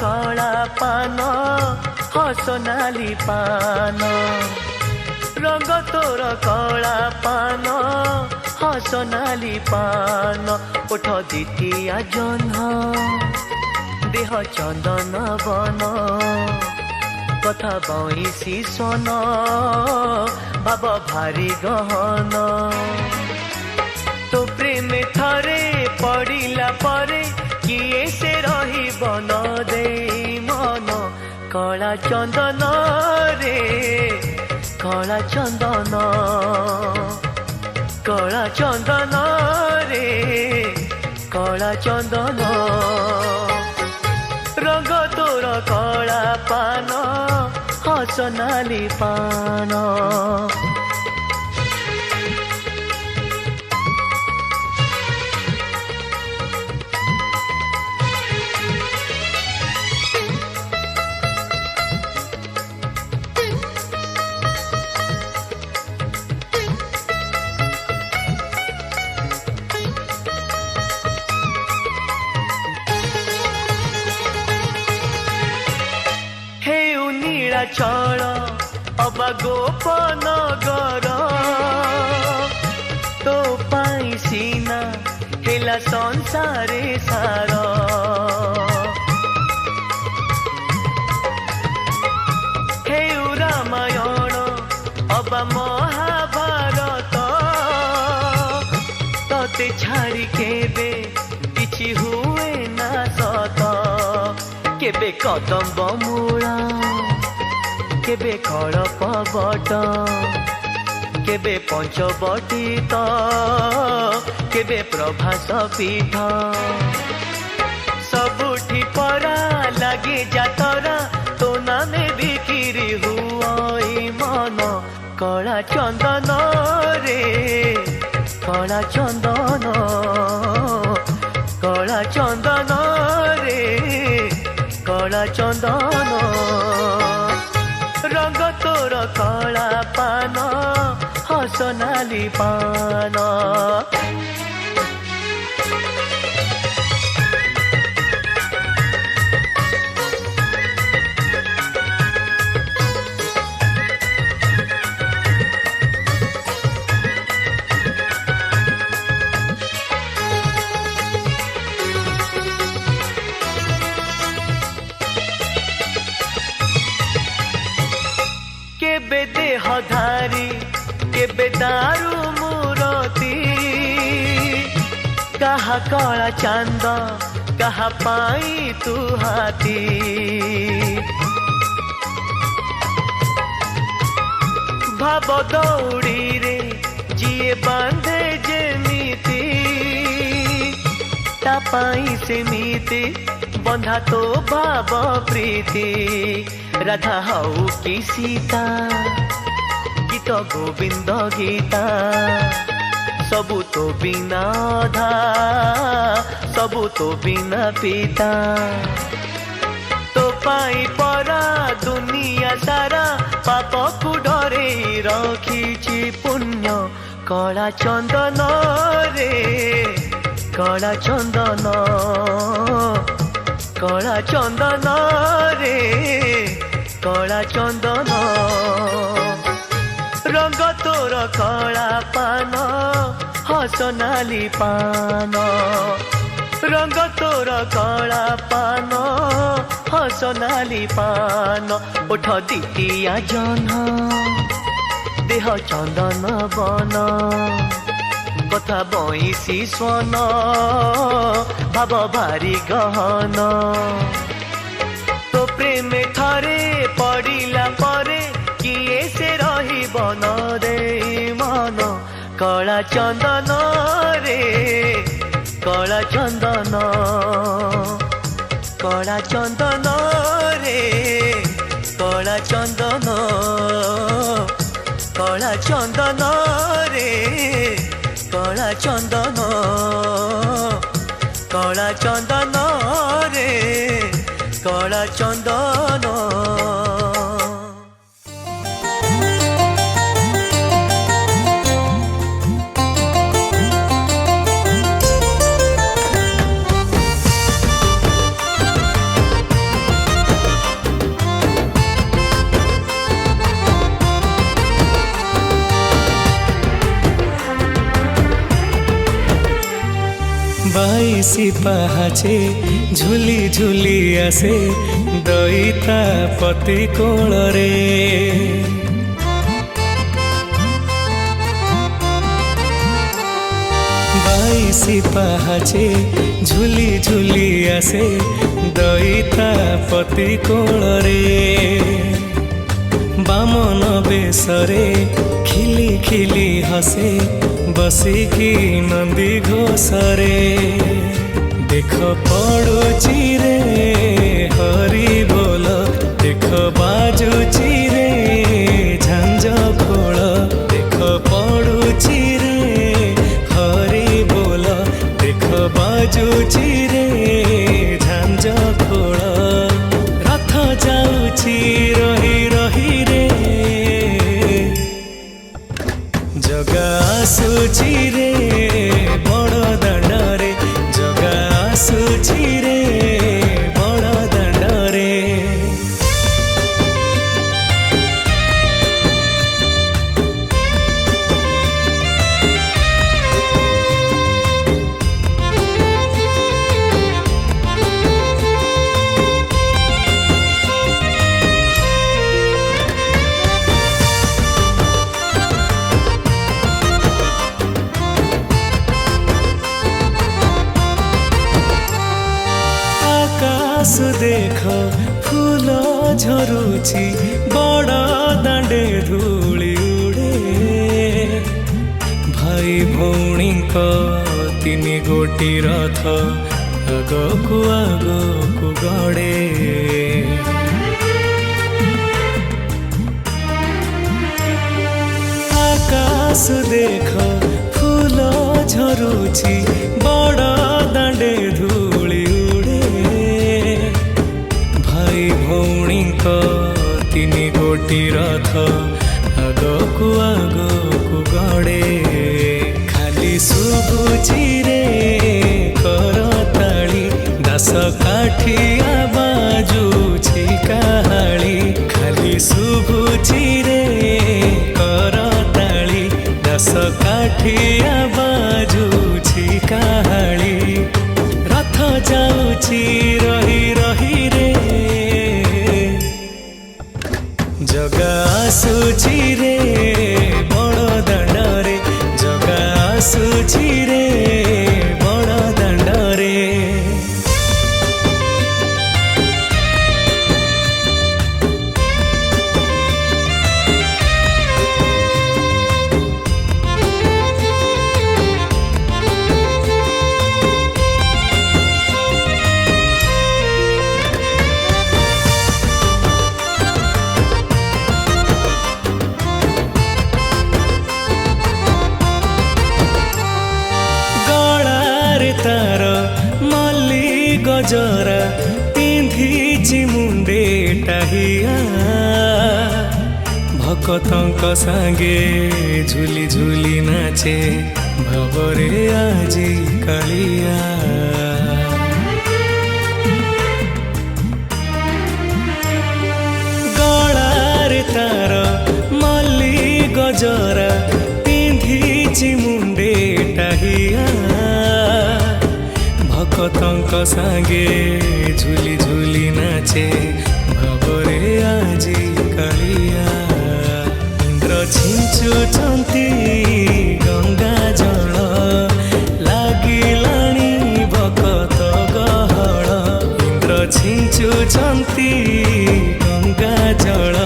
कला पान हस नाली पान रंग तोर कला पान हस नाली पान ओठ द्वितीया जह्न देह चंदन बन कथा बईसी सन भाव भारी गहन तो प्रेम थरे पड़िला परे किए से रही बन दे मन कला चंदन रे कला चंदन रे कला चंदन रंग तोर कला पान हस नाली पान चल अबा गोपनगर तो पाई सीना हेला संसारे सार हे रामायण अबा महाभारत तते छाड़ी केबे किछि हुए ना सत केबे कदम्ब मूला केबे कड़प बट केबे पंचवटीत केबे प्रभास पीठ सबुठी परा लगे जातरा तो नामे बिक्री हुई मन कला चंदन रे कला चंदन रे कला चंदन रंग तोर कला पान हस नाली पान केबे देहधारी केबे दारू मूरती कहा कला चांद कहा पाई तू हाथी भाव दौड़ी रे जिए बांधे जेमिति ता पाई सेमिति बंधा तो भाव प्रीति राधा हऊ की सीता गीत गोविंद गीता सबू तो बिना धा सबू तो बिना पिता तो पाई परा दुनिया सारा पाप को डरे रखी पुण्य कला चंदन रे कला चंदन रे कला चंदन रंग तोर कला पान हस नाली पान रंग तोर कला पान हस नाली पान ओठ द्वितीया जह्न देह चंदन बन कथा बईसी स्वन भाव भारी गहन तो प्रेम थरे पड़िला परे किए से रही बन दे मन कला चंदन रे कला चंदन रे कला चंदन रे कला चंदन रे कला चंदन বাইশি পাহাচে ঝুলি ঝুলি আসে দইতা পতি কোଳରେ বাইশি পাহাচে ঝুলি ঝুলি আসে দইতা পতি কোଳରେ বামন বেশরে খিলি খিলি হসে বসিকি নন্দী ঘোষরে দেখ পড়ুচি রে হরি বল দেখ বাজুচি রে ঝাঞ্জ খোল দেখ পড়ুচি রে হরি বল দেখ বাজুচি রে ঝাঞ্জ খোল রথ যাউছি রহি রহি রে জগা আসুছি রে বড় দাଣ୍ଡରେ জগা আসুছি রে বড় দাଣ୍ଡରେ আকাশ দেখ ফুল ঝরুছি বড় দাণ্ডে ধূলি উড়ে ভাই ভৌণীଙ୍କ ତିନି ଗୋଟି ରଥ ଆଗକୁ ଆଗକୁ ଗଡ଼େ আকাশ দেখ ফুল ঝরুছি বড় দাণ্ডে ধূলি উড়ে ভাই ভৌণীଙ୍କ ତିନି ଗୋଟି ରଥ ଆଗକୁ ଆଗକୁ ଗଡ଼େ ଖାଲି ଶୁଭୁଛି ରେ କରତାଳି ଦାସ କାଠିଆ ବାଜୁଛି କାହାଳି ଖାଲି ଶୁଭୁଛି ରେ କରତାଳି ଦାସ କାଠିଆ ବାଜୁଛି କାହାଳି ରଥ ଯାଉଛି ରହି ରହି ରେ ଜଗା ଆସୁଛି ରେ ବଡ଼ ଦାଣ୍ଡରେ ଜଗା ଆସୁଛି ରେ ବଡ଼ ଦାଣ୍ଡରେ ତାର ମଲ୍ଲି ଗଜରା ପିନ୍ଧିଛି ମୁଣ୍ଡେ ଟାହିଆ ଭକତଙ୍କ ସାଙ୍ଗେ ଝୁଲି ଝୁଲି ନାଚେ ଭାବରେ ଆଜି କାଳିଆ ଗଳାରେ ତାର ମଲ୍ଲି ଗଜରା ପିନ୍ଧିଛି ମୁଣ୍ଡେ ଟାହିଆ ଭକତଙ୍କ ସାଙ୍ଗେ ଝୁଲି ଝୁଲି ନାଚେ ଭାବରେ ଆଜି କାଳିଆ ଇନ୍ଦ୍ର ଛିଞ୍ଚୁଛନ୍ତି ଗଙ୍ଗା ଜଳ ଲାଗିଲାଣି ଭକତ ଗହଳ ଇନ୍ଦ୍ର ଛିଞ୍ଚୁଛନ୍ତି ଗଙ୍ଗା ଜଳ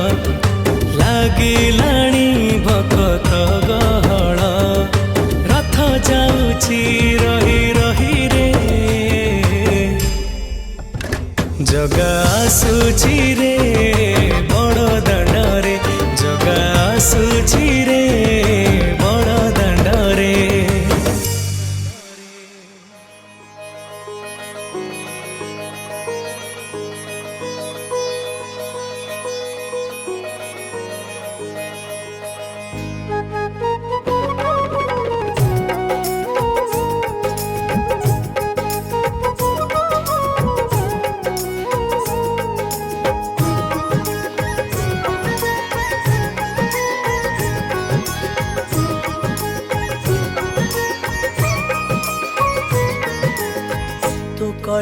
ଲାଗିଲାଣି ଭକତ ଗହଳ ରଥ ଯାଉଛି ରହି ରହି ଜଗା ଆସୁଛି ରେ ବଡ଼ ଦାଣ୍ଡରେ ଜଗା ଆସୁଛି ରେ ବଡ଼ ଦାଣ୍ଡରେ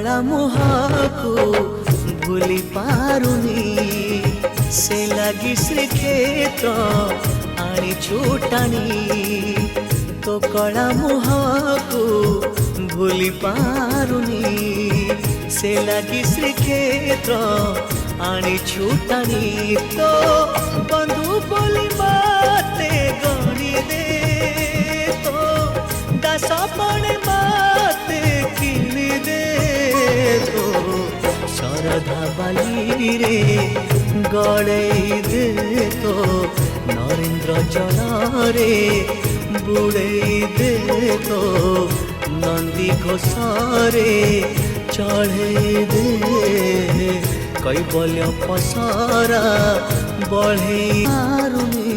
कला मुहाको भूली पारुनी से लगी श्रीक्षेत्र आनी छुटानी तो कला मुहाको भूली पारुनी से लगी श्रीक्षेत्र आनी छुटानी तो बंधु बोली बाते गणी दे तो दास पड़े बाते किणी दे तो शरधा बाली रे गड़े दे तो नरेंद्र जल रे बुड़े दे तो नंदी घोषरे चढ़े दे कैबल्य पसारा बढ़े आरुनी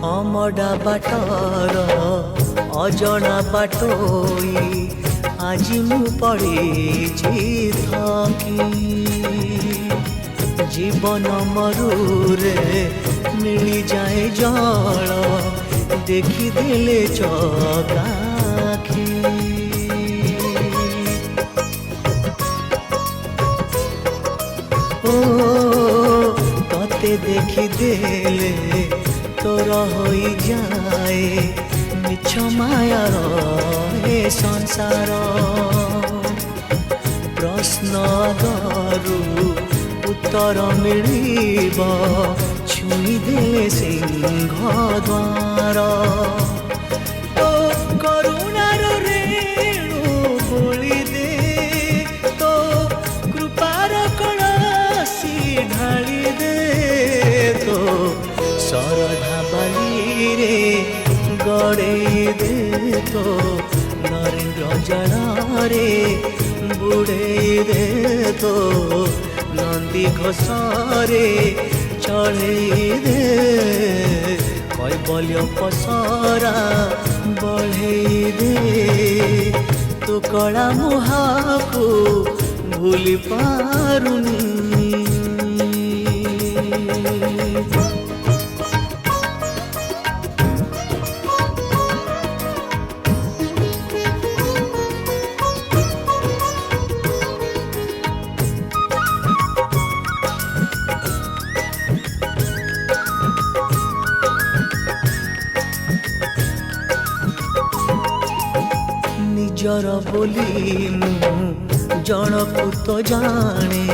अमडा बाटर अजणा बाटोई आज मु पड़ी थकी जीवन मरुरे मिली जाए जल देखी देले चकाखी ओ तते देखी देले तोर हो जाए मिछ मायार हे संसार प्रश्न गरु उत्तर मिलिब छुई दे सिंह द्वार तो करुणार रेणु बोली दे तो कृपार कलसी ढाली दे तो शरधा बाली रे गड़े दे तो नरेंद्र जल रे बुड़े दे तो नंदी घोषरे चढ़े दे कैबल्य पसारा बढ़े दे तो कला मुहाको भूली पारुनी निजर बोली मु जनकु तो जाने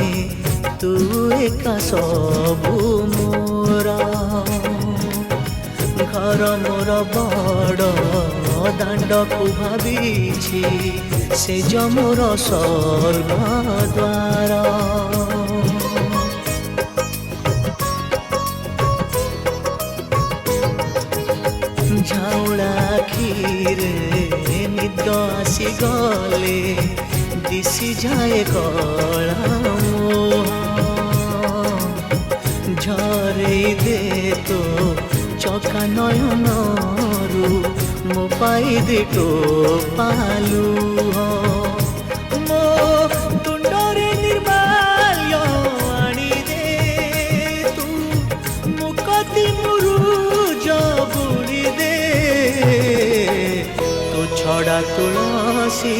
तू एका सबु मोरा घर मोर बड़ दाण्ड को भावी से जमोर स्वर्ग द्वार झाउला खीरे निद आसी गले दिशी जाए कला झरे दे तो चका नयन रु मो पाई दे तो पालू मो तुंडरे निर्माल्य आनी दे तू मुकति मुरुज बुड़ी दे तो छड़ा तुलसी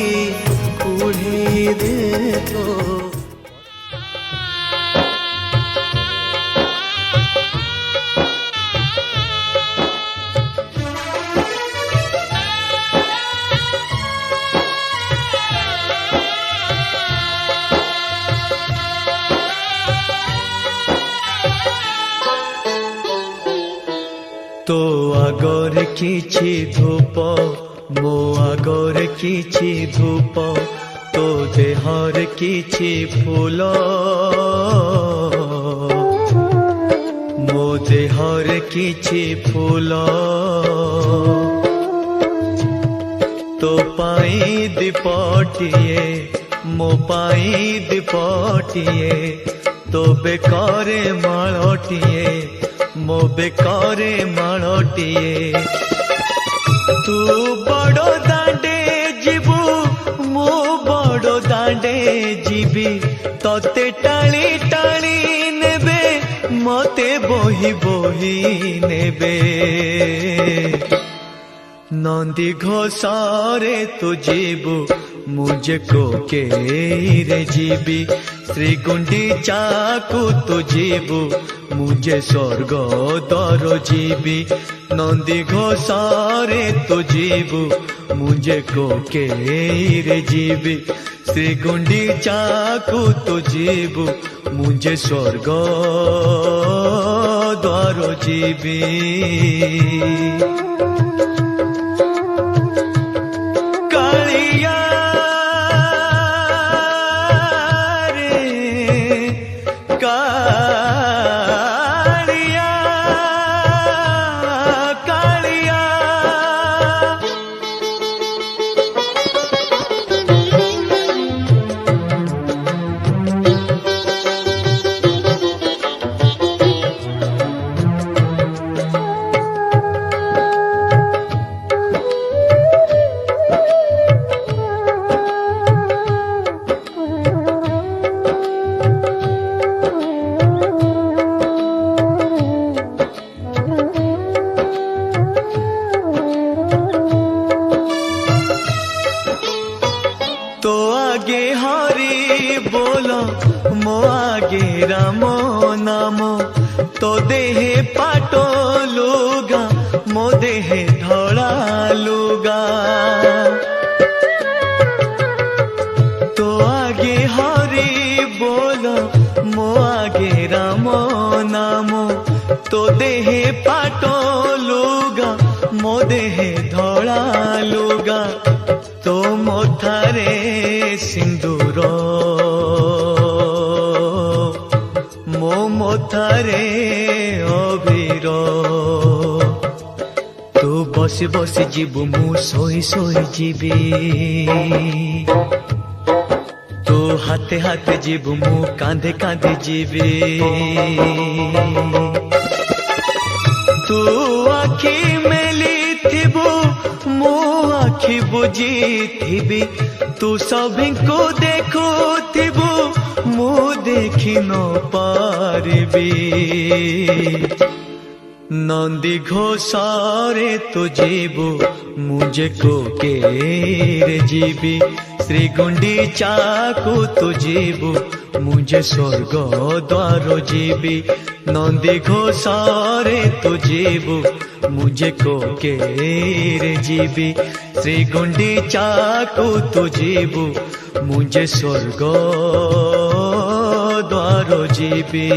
कुढ़े दे तो तो आगर किछि धूप मो आगर किछि धूप तो देहर किछि फूल मो देहर किछि फूल तो पाई दीपटिए मो पाई दीपटिए तो बेकारे मालटिए ମୋ ବେକରେ ମାଳଟିଏ। ତୁ ବଡ଼ ଦାଣ୍ଡେ ଯିବୁ ମୁଁ ବଡ଼ ଦାଣ୍ଡେ ଯିବି, ତତେ ଟାଣି ଟାଣି ନେବେ ମତେ ବୋହି ବୋହି ନେବେ। ନନ୍ଦୀ ଘୋଷରେ ତୁ ଯିବୁ ମୁଁ ଯେ କୋକେଇରେ ଯିବି, ଶ୍ରୀ ଗୁଣ୍ଡିଚାକୁ ତୁ ଯିବୁ ମୁଁ ଯେ ସ୍ୱର୍ଗ ଦ୍ୱାର ଯିବି। ନନ୍ଦୀ ଘୋଷରେ ତୁ ଯିବୁ ମୁଁ ଯେ କୋକେଇରେ ଯିବି, ଶ୍ରୀ ଗୁଣ୍ଡିଚାକୁ ତୁ ଯିବୁ ମୁଁ ଯେ ସ୍ୱର୍ଗ ଦ୍ୱାର ଯିବି। तो आगे हरि बोलो मो आगे राम नाम, तो देहे पाटो लुगा मो देहे धड़ा लुगा। तो आगे हरि बोलो मो आगे राम नाम, तो देहे पाटो लुगा मो देहे धड़ा लुगा। तो मोथारे सिंदूर मो मोथारे अबीर, तू बसी बसी जीवु मु सोई सोई जीवी, तू हाथे हाथे जीवु मु कांधे कांधे जीवी। तू आखि मेली थिबु मु आखि बुझी थिबी, तू सभी को देखो थिबु मु देखी न पारिबी। नंदी घोषरे तू जीवु मुझे कोकेरे जीवी, श्री गुंडीचाकु तू जीवु मुझे स्वर्ग द्वार जीवी। नंदी घोषरे तू जीवु मुझे कोकेरे जीवी, श्री गुंडीचाकु तू जीवु मुझे स्वर्ग द्वार जीवी।